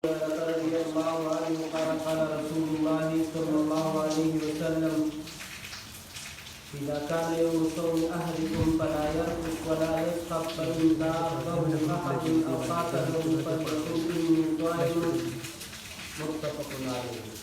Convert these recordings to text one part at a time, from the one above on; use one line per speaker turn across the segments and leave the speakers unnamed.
رضي الله عنه قال قال رسول الله صلى الله عليه وسلم إذا كان يوم صوم أحدكم فلا يرفث ولا يسخط فإن ضاره أحد أو قاتله فليقل إني صائم متفق عليه.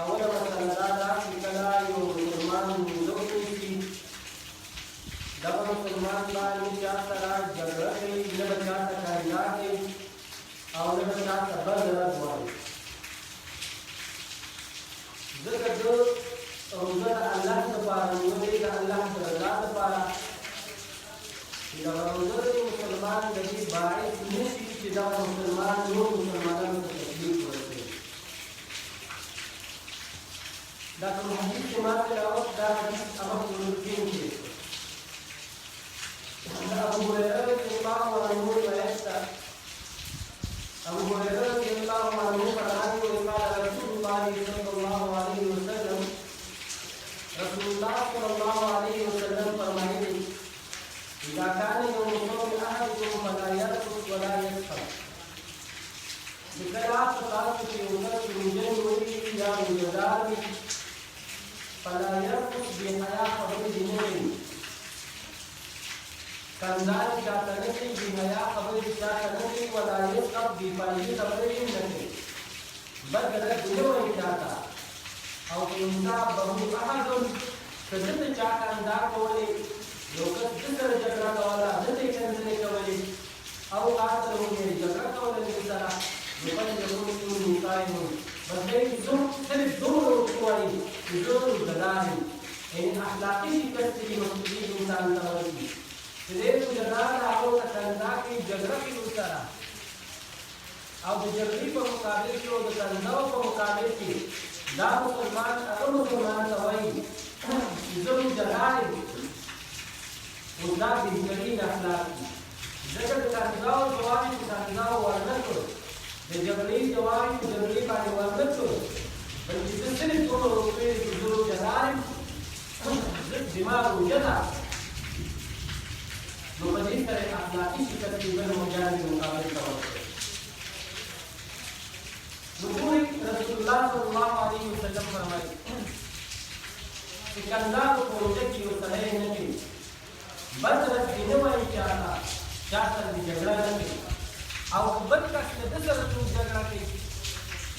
أولا مثلا هذا في كلام مسلمان مدوكي دغه مسلمان باندې چې سره جګړه کوي نه بچاته کاریږي او نه بچاته بدل راځي ځکه جو روزه الله تعالی نو دې الله رضا لپاره دا روزه مسلمان د دې باعث نشي چې دا مسلمان نور مسلمانانو ته تکلیف ورکړي لكن الحديث كما تلاوت ده حديث أمر الدين أبو هريرة رضي الله عنه ويسأل أبو هريرة رضي الله عنه قال رسول الله صلى الله عليه وسلم رسول الله صلى الله عليه وسلم فرمائے إذا كان يوم صوم أحدكم فلا يرفث ولا يسخط بكلام تقاط في أمة من جنوبه إلى مجدار فلا يرفث بحياة قبل دينين كندار جاتنتي بحياة قبل جاتنتي ولا يسقط بفعله قبل دينين بدل دنيا جاتا أو إنسان بهو أحد فجد جاتا اندار قولي لوكس جسر جگرا قولا نتي كنزني قولي أو قاتل هو جگرا قولا نسرا يقول يقول إني صائم بس صرف دور قوانين بدون دلائل يعني أخلاقي تستوي مسؤولية إنسان تولي تدير جدار أو تكلم جدار في الوسطى أو بجربي بمقابل كي أو تكلم بمقابل كي لا مسلمان أو مسلمان توي بدون دلائل ولا بجربي أخلاقي ذكر تكلم جوابي تكلم ورنكر بجربي جوابي بجربي بعد ورنكر فالجسد كله في حضور جلال دماغ وجدع نقدر أخلاقي تقريبا مجال مقابل توقع نقول رسول الله صلى الله عليه وسلم فرمائے سکندر پروجیکٹ کی وسائل نہیں بدرت دینوئی چاہتا جھگڑا نہیں او بد کا دسر تو جھگڑا کی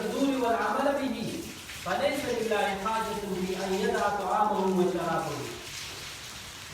الزور والعمل به فليس لله حاجة في أن يدع طعامه وشرابه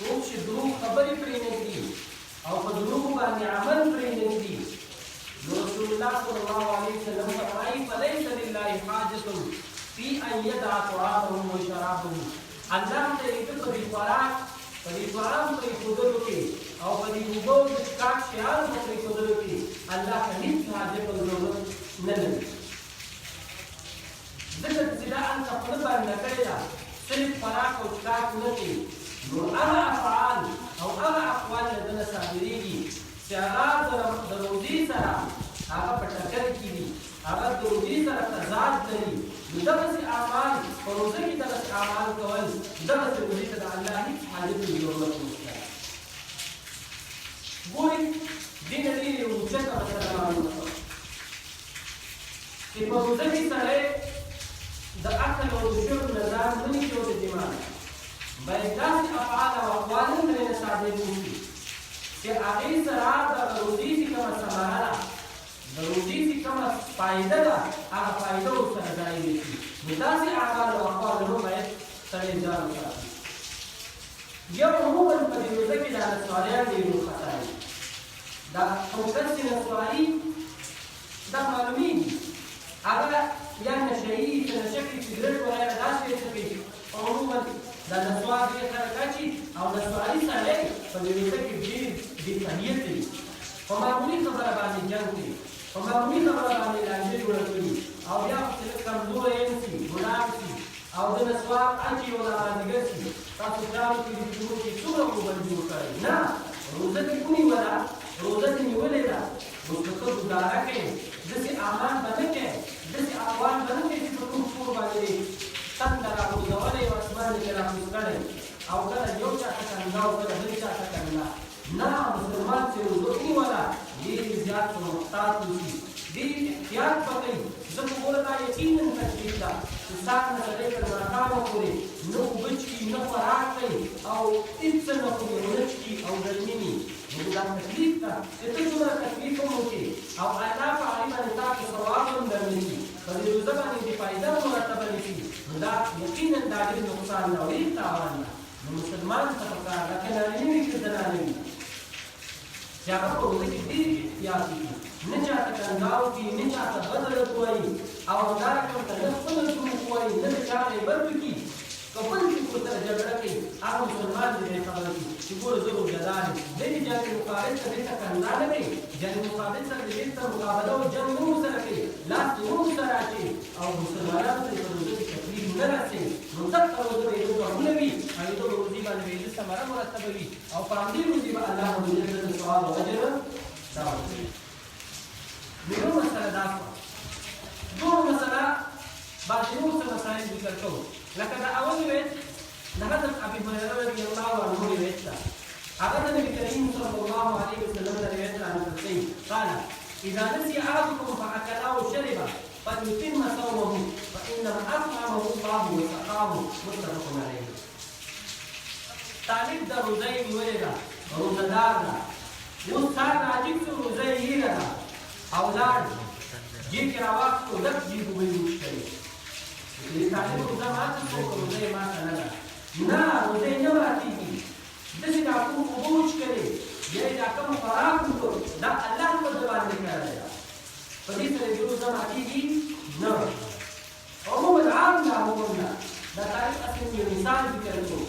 روح شدروح خبري پرینگی او فدروح بانی عمل پرینگی رسول الله صلى الله عليه وسلم فرمائے فليس لله حاجة في أن يدع طعامه وشرابه الله تعالی په خوراک په طعام په خودلو کې او په وګړو د کاټ شیان په خودلو کې الله هیڅ حاجت او ضرورت نه لري ځکه چې دا ان خپل باندې کړی دا صرف خوراک او کاټ نه کوي نو هغه افعال او هغه اقوال لدن صابريږي چې هغه د روزي سره هغه په ټکر کې دي هغه د روزي سره تضاد لري نو دغسې اعمال په روزه کې دغسې اعمال کول دغسې روزي ته د الله هېڅ حاجت او ضرورت نشته ګورئ دې نه ډېرې اوچته مسله معلومه شوه چې په روزه کې سړی د عقل او د شرب نه ځان نه نیسي او د دماغ باید داسې افعال او اقوال هم ترېنه صادر وشي چې هغې سره د روزي چې کومه ثمره ده د روزي چې کومه فایده ده هغه فایده ورسره ځای نه شي نو داسې سړی ځان وساتي. یو عموما په دې روزه کې دا نسواریان ډېر وارخطا دي. دا کوم کس چې نسواري دا معلومیږي هغه یا نشه یي چې نشه کوي سګرټ وغیره داسې څه کوي. عموما دا نسوار ډېر خلک اچي او نسواري سړی په دې روزه کې ډېر بېتحیت کوي، په معمولي خبره باندې جنګ کوي، په معمولي خبره باندې لانجې جوړه کړي او بیا پسې لږ کمزوری یم شي ګناه شي او د نسوار اچي او راباندې ګرځي. تاسو خیال کړئ چې موږ چې څومره موبایل جوړ کړی نه روزه دې ونیوله، روزه دې نیولې ده، اوس که ته ګزاره کوې داسې اعمال به نه کوې، داسې اقوال به نه کوې چې په کوم کور باندې تنده راغورځولی او اسمان دې راکوز کړی او کله یو چا ته کنده او کله بل چا ته کنده. نه مسلمان چې روزه ونیوله ډېر زیات په محتاط اوسي، ډېر احتیاط به کوي. ځکه ګوره دا یقینا تکلیف ده چې ساعت نه سړی تر ماښامه پورې نه اوبه څښي نه خوراک کوي او هېڅ څه نه خوري ونه څښي او ګرمي وي. نو دا تکلیف ده چې ته څومره تکلیف هم وکړې او الله په هغې باندې تا ته ثواب هم درنشي، په دې روزه باندې دې فایده هم مرتبه نه شي، نو دا یقینا دا ډېر نقصان ده او ډېر تاوان ده. نو مسلمان ته پکار ده که نارینه وي که زنانه وي چې هغه په روزه کې ډېر احتیاط وکړي، نه چاته کنګاو کړي، نه چاته بد رد ووایي او همدارنګه که نه خپله څوک ووایي نه د چا غیبت وکړي. که بل څوک ورسره جګړه کوي هغه مسلمان دې خبره کړي چې ګوره زه روژهدار یم، دی دې جنګ مقابل ته دې ته کندا نه کوي، جنګ مقابل سره دې ته مقابله او جنګ نه ورسره کوي، لاس دې نه ورسره اچوي او مسلمانانو ته په روژه کې تکلیف نه رسوي. نو دغه روژه به یې دوامونه وي او د روزې باندې به یې ثمره مرتبه وي او په همدې روزې به الله رب العزت د ثواب او اجر دا ورکوي. نو مسله دا شوه. دومره مسله بعضې نور څه مسایل ذکر کوو، لکه د اول روایت د حضرت ابي هريره رضي الله عنه روایت ده. هغه د نبي کریم صلی الله علیه وسلم د روایت را نقل کوي قال اذا نسي احدكم فاكل او شرب فليتم صومه فانما اطعمه الله وسقاه متفق علیه. طالب د روزه نیولې ده، روزهدار ده، اوس سهار راجګ شو روزه یې هیره ده او لاړ جیب کې راواخېستو لږ جیب اوبه یې وڅښلې. طالب روزه ماته شو که روزه یې ماته نه ده؟ نه روزه یې نه ماتېږي. داسې دا کوم اوبه وڅښلې یا یې دا کوم خوراک وکړ دا الله په ده باندې کړی ده، په دې سره دې روزه ماتېږي نه. عموما عام ده، عموما دا طالب اصل یو مثال ذکر کړو.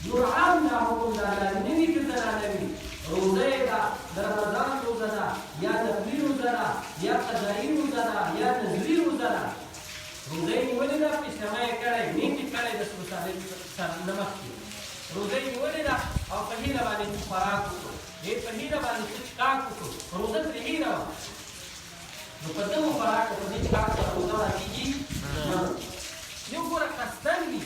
نور عام ده، عموما دا لازمي وي که زنانه وي روزه یې ده د رمضان روزه ده یا نفلي روزه ده یا قضایي روزه ده یا نظري روزه ده. روزه یې نیولې ده، پیشنما یې کړی، نیت یې کړی د صالح نه مخکې روزه یې نیولې ده او په هیله باندې خوراک وکړو، په هیله باندې څه چښاک وکړو، روزه ترې هیره وه. نو په دغو خوراک او په دې چښاک سره روزه ماتېږي نه. یو ګوره قصدن وي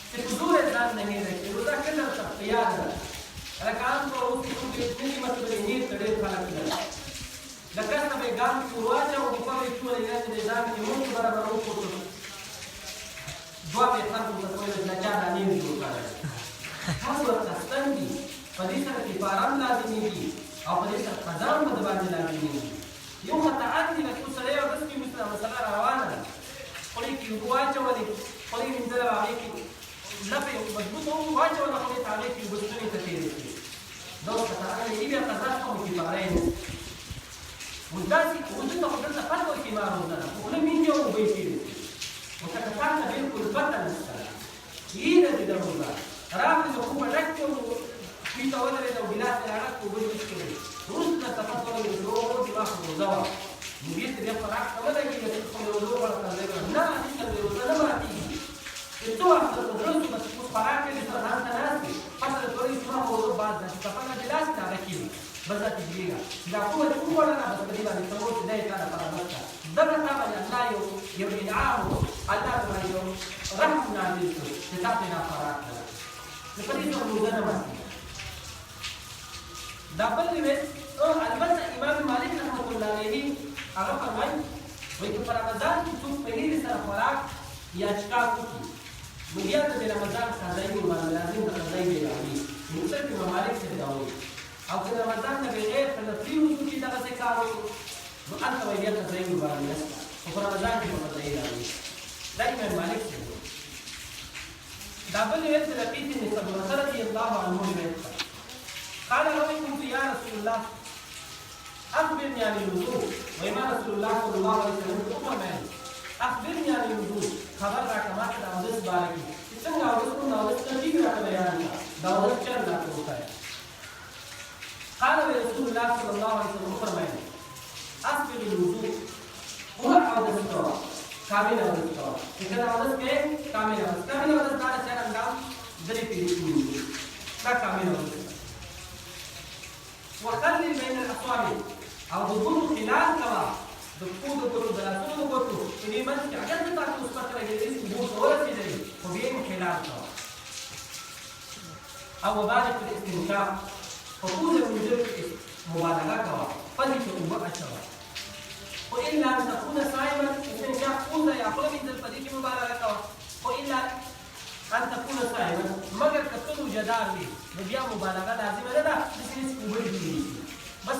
چې په زور یې ځان نه هېره کړي، روزه ښه درته په یاد ده. لکه عام طور اوس چې کوم ځینې مطلب نیت ته ډېر خلک لري، د کس نه به یې ګام کې ورواچوو دوکه به یې ټوله یې داسې د ځان کې مونږ برابر وکړو دوه به یې خلکو ته ویل چې دا چا دا نیم جوړ کړی. هر وخت قصدن دي، په دې سره کفاره هم لازمېږي او په دې سره قضا هم په ده باندې لازمېږي. یو خطاعت دي لکه اوس سړی اودس کې اوس دا مسله روانه ده، خولې کې اوبه واچولې، خولې یې مینځله او هغې کې لپې مضبوطه واچوله، خولې ته هغې کې اوبه ستونې ته تېرې کړې. دا اوس قطاعت دی، بیا قضا شوه او کفاره یې نه. اوس داسې وجود ته خو دلته فرق وایي چې ما روزه ده، خو خوله مینځي او اوبه یې تېرې کړې. نو که تا ته بلکل پته نشته ده، هیره دې د روزه راغلې د خوبه ډک کړو سپي ته ودرېده او ګیلاس یې راډک کړو اوبه یې وڅښلې، وروسته درته پته ولګېده چې اوه زما خو روزه وه. نو بېرته بیا خوراک ته ولګېږه چې خپلې روزه وخوړه قضا یې نه هېڅکله دې روزه نه ماتېږي. چې څه وخت درته زړه شو بس اوس خوراک یې درسره ځان ته ناست وي، پته درته ولګي زما خو روزه باز ده چې کفنه دې لاس ته هغه کېږي بس دا تجربه دا کومه چې وګورنه بس په دې باندې څه وو چې دا یې تا لپاره بس ده. دغه تا باندې الله یو انعام الله باندې یو رحم نازل کړو چې تا ته دا خوراک ده. نو په دې سره روزه نه ماتېږي. دا بل روایت البته امام مالک رحمة الله علیه هغه فرمایي وایي که په رمضان کې څوک په هیلې سره خوراک یا چښاک وکړي نو بیا ته د رمضان قضایي ورباندې لازم د قضایي به راوړي. نو صرف امام مالک صاحب دا وایي. او که د رمضان نه بغیر په نفلي روزو کې دغسې کار وکړو نو هلته به بیا قضایي ورباندې نشته، خو په رمضان کې به قضایي راوړي. دا امام مالک صاحب وایي. دابل يد لقيت بن سبرة رضي الله عنه يبيت قال له كنت يا رسول الله أخبرني عن الوضوء وما رسول الله صلى الله عليه وسلم أمر مالي أخبرني عن الوضوء خبر كما كان أودس باركي إذن أودس كنا أودس نجيب لك بيانك داودس كان لك وكاية قال رسول الله صلى الله عليه وسلم أمر مالي أخبر الوضوء هو أودس كوا كامل أودس كوا إذا أودس كين كامل أودس بعد سنة عندهم ذري في الوضوء لا كامل أودس وخلي بين الأصابع أو ضد خلال كوا دكتور دكتور دراسون دكتور ini man agar kita harus pakai lagi ini buat sih jadi kemudian خلال كوا أو بعد الاستنشاق فكل وجود مبالغة كوا فدي تقوم أشوا وإلا أن تكون صائما استنشاق كل يأكل من الفدي مبالغة كوا وإلا أن تكون صائما مگر كتلو جدار لي نبيا مبالغة لازم هذا بسيط كوبري بس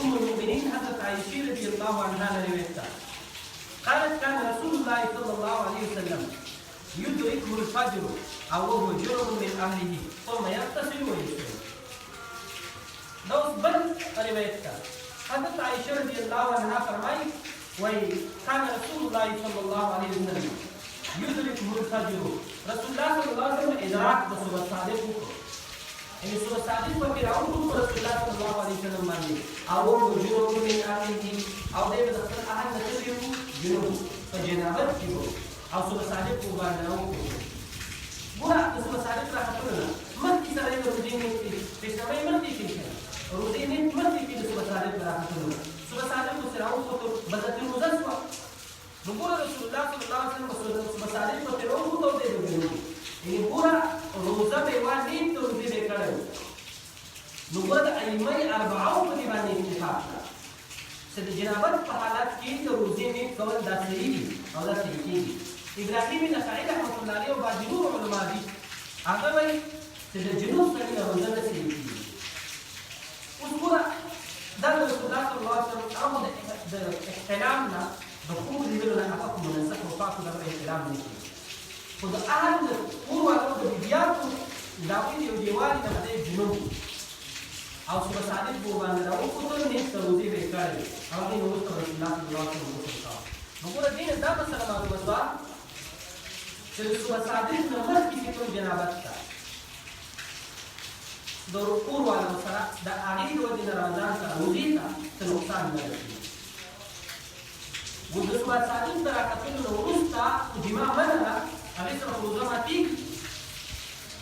ام المؤمنين حضرت عائشة رضي الله عنها روايتها قالت كان رسول الله صلى الله عليه وسلم يدركه الفجر أو وهو جنب من أهله ثم يغتسل ويصلي. دوس بل روايتها حضرت عائشة رضي الله عنها فرمائي وكان رسول الله صلى الله عليه وسلم يدركه الفجر رسول الله صلى الله عليه وسلم إدراك بصبر صادق ini surah tadi berkira untuk Rasulullah sallallahu alaihi wasallam mandi awal junub min ahlihi aw dia berasal ahad nasib junub penjenabat itu aw surah tadi bukan dalam bukan surah tadi terhadap mati sarai rudin ini bersama mati kita rudin ini mati kita surah tadi terhadap surah tadi berserau untuk bazatul muzaswa Nubura Rasulullah sallallahu alaihi wasallam surah tadi berkira untuk dia junub ini pura روزه به واجب توزیع کړو know with ائمه اربعو په دې باندې اتفاق ده چې جنابت په حالت کې د روزې نه کول د صحیح او د صحیح ابراهیم نخعی رحمۃ اللہ علیہ او باجنور علماء دي هغه وایي چې د جنوب څخه روزه نه صحیح اوس ګوره دا رسول الله صلی الله علیه وسلم او د احترام نه د کوم دی له هغه منسق او پاک د احترام نه خود اهل قوة البيات داوود يوديوالي نبدأ جنوب أو سبب سعيد بوبان داوود كتر نيت تروزي بكاري أو دين نور تبارك الله في الله سبحانه نقول الدين ده مثلا ما هو بسوا سبب سعيد نمر كيف يكون جنابته دور قوة المسرع ده أغير ودين رمضان تروزي تنقصان نرجع وسبب سعيد ترى كتير نورستا جماع منا أبي سر روزه ماتي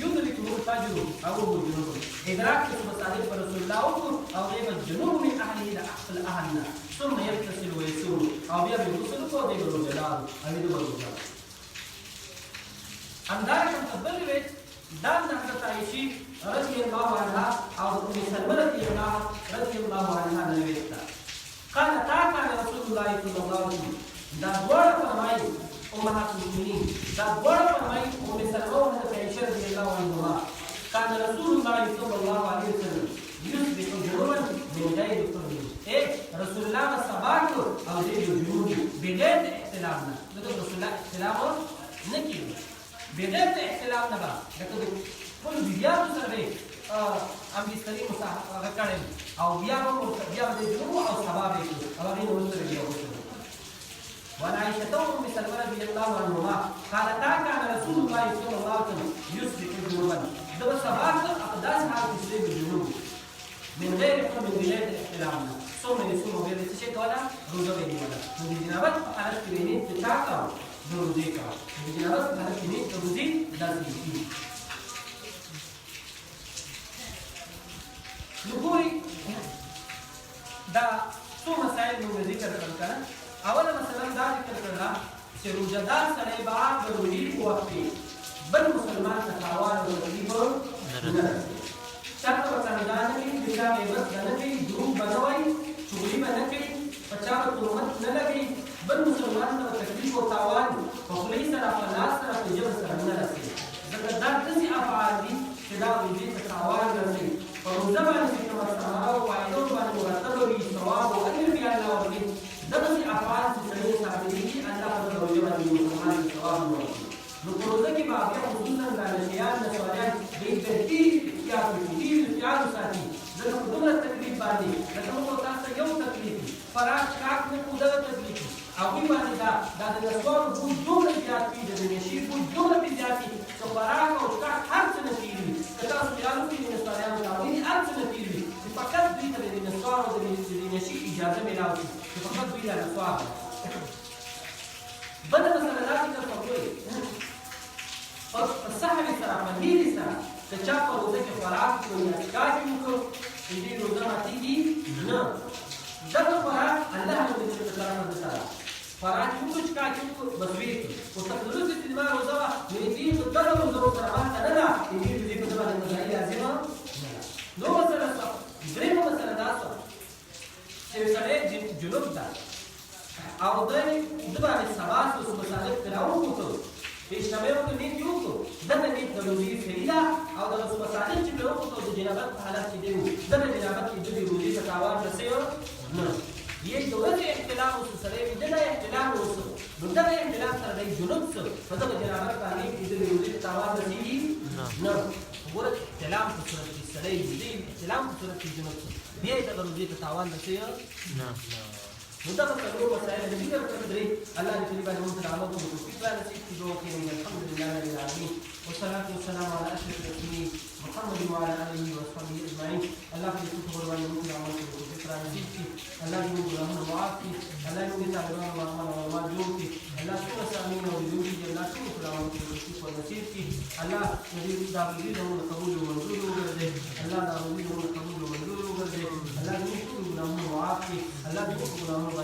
يدرك الفجر أو الجنوب إدراك المصادق رسول الله أو غيب الجنوب من أهله إلى أقصى أهلنا ثم يغتسل ويصوم أو يبي يغسل فوق الرجال أو يدور الرجال أم ذلك تبلغ دام حضرت عائشة رضي الله عنها أو أم سلمة رضي الله عنها نبيتها قال كان رسول الله صلى الله عليه وسلم دبر فرمائي أمهات المؤمنين دبر فرمائي أم سلمة وحضرت عائشة رضي الله عنها كان رسول الله صلى الله عليه وسلم يصبح جنوبا من غير طهور إيه رسول الله الصباح أو زي جنوبي بغير احتلامنا لكن رسول الله احتلامه نكيل بغير احتلامنا بقى لكن كل بيار سربي أم يستري مساحة كارم أو بيار جنوب أو صباح أو غير نوصل بيار وعن عائشة أم سلمة رضي الله عنهما قالتا كان رسول الله صلى الله عليه وسلم يصبح جنوبا ده صباح أقداس حال يصبح جنوب من غير حكم من غير احترامنا ثم يصوم غير شيء ولا روزه بيني ولا من جنابت حالت بيني تتاكا روزيكا من جنابت حالت بيني روزي لازم دا څو مسائل موږ ذکر کړل کنه اوله مثلا دا ذکر کړل چې روزدار سره به د روزي په وخت کې بل مسلمان ته تاوان ورکړي په نه چاته ورته دا نه کوي چې دا غیبت نه کوي دروغ بنوي چغلي نه کوي پچا په تهمت نه لګي بل مسلمان ته تکلیف او تاوان په خپل سره په لاس سره په جبر سره نه رسي ځکه دا داسې افعال دي چې دا روزي ته تاوان رسي په روزه باندې چې کومه ثمره او فایده باندې مرتب وي ثواب او اجر بیا الله ورکړي داسې افعال چې سړی ثابتېږي الله په روزه باندې مسلمان ثواب ورکړي نو په روزه کې به بیا خصوصا دا نشیان نسواران ډېر ترتیب اختیار کړي ډېر اختیار وساتي ځکه په دومره تکلیف باندې لکه موږ تاسو ته یو تکلیف فراق شاک نه کو دغه تکلیف هغوی باندې دا د نسوارو بوج دومره زیات وي د نشي بوج دومره زیات وي چې فراق او شاک هر څه نه تېر وي که تاسو خیال وکړئ د نسواریانو راوړي هر څه نه تېر وي چې فقط دوی ته د نسوارو د نشي اجازه میلاو شي چې فقط دوی دا نسوار بله مسله دا چې درته وګورئ په سهر سره په هیلې سره که چا په روزه کې خوراک وکړو یا څښاک یې وکړو د دې روزه ماتېږي نه دغه خوراک الله رب العزت طرفه ده سره خوراک یې وکړو څښاک یې وکړو بس ویې کړو خو تقدرست چې زما روزه وه نو د دې په دغه روزو سره ماته نه ده د دې روزې په ده باندې غذایي لازمه نه ده نو مسله شوه درېیمه مسله دا شوه چې سړی جنوب ده او دی ده باندې سبا شو صبح صادق تلاوت وکړو پیشنامه وکړو نیت یې وکړو دغه نیت د روزې صحیح ده او دغه صبح صادق چې پرې وکړو د جنابت په حالت کې دی و دغه جنابت کې د روزې ته تاوان رسوي نه یک د ورځې احتلام اوسو سړی وي دغه احتلام اوسو نو دغه احتلام سره دی جنوب څه په دغه جنابت باندې چې د روزې ته تاوان رسېږي نه ګوره احتلام په صورت کې سړی وي دی احتلام په صورت کې جنوب څه بیا یې دغه روزې ته تاوان رسوي نه نو دغه څلور مسایل د ذکر کړل درې الله دې په باندې موږ ته عمل وکړو فکر نصیب کړي دوه کې الحمدلله رب العالمین والصلاه والسلام على اشرف المرسلين محمد وعلى اله وصحبه اجمعين الله دې په خبر باندې موږ ته عمل وکړو فکر نصیب کړي الله دې موږ له معاف کړي الله دې موږ ته عمل او جوړ کړي الله ټول سامعين او لیدونکي الله ټول پر عمل وکړي فکر نصیب کړي الله دې دا دې موږ قبول او منظور وګرځي الله دا دې موږ قبول او منظور وګرځي الله دې ټول ګناهونه معاف کړي الله دې ټول ګناهونه